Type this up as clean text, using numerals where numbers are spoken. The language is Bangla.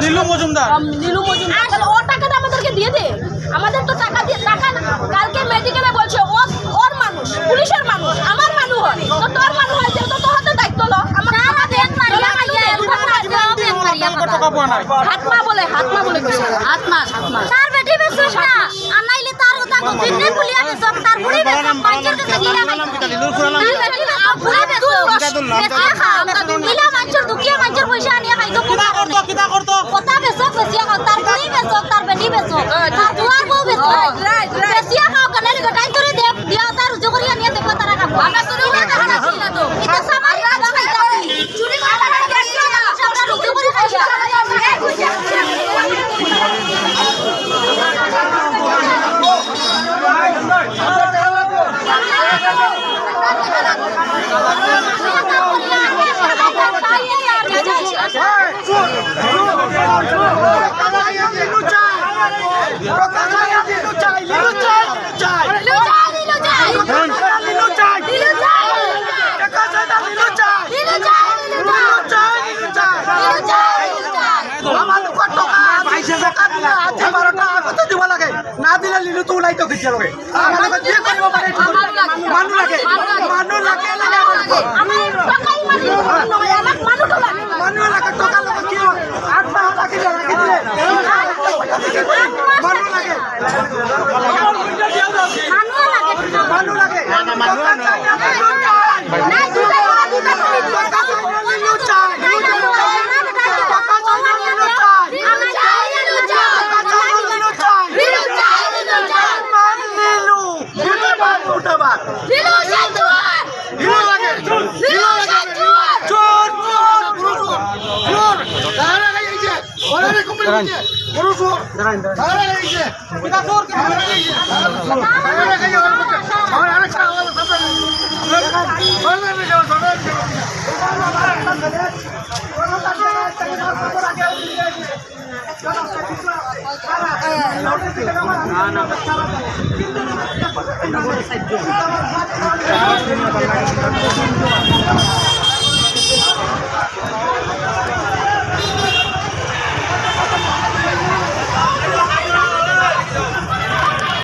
নীলু মজুমদার ওর টাকাটা আমাদেরকে দিয়ে দে। আমাদের তো টাকা দিয়ে টাকা কালকে মেডিকেলে বলছে ওর মানুষ, পুলিশের মানুষ, আমার মানুষ হয় তো তোর মানুষ হয় তো তোর হাতে দায়িত্ব লো। আমার টাকা দেন হাতমা বলে কইছে হাতমা তার বেটি বেসছ না আনাইলে তার ওটা কো দিনে পুলিয়া বেসছ তার পুরি বেসছ পাঁচের কাছে গিরা তার বেটি বেসছ পুরি বেসছ বেসিয়া খাও মিলা মাঞ্চর দুকিয়া মাঞ্চর পয়সা আনিয়া খাইতো কিতা করতো কথা বেসছ বেসিয়া খাও তার পুরি বেসছ তার বেটি বেসছ তার দুয়ার বউ বেসছ বেসিয়া খাও কানে গটাই করে দে দিয়া তার রুজু করিয়া নিয়া দেখো তারা খাবো আমরা শুনি না তারা ছিল তো এটা সামারি খাওয়া খাইতাছি চুরি করে খাইতাছি আমরা রুজু করে খাইতাছি না দিলে লিলু তো উলাই তো কিছু লগে আমাকে যে করব পারে মানু লাগে মানু লাগে টাকা লাগে কি 8 টাকা কি লাগে দিলে মানু লাগে না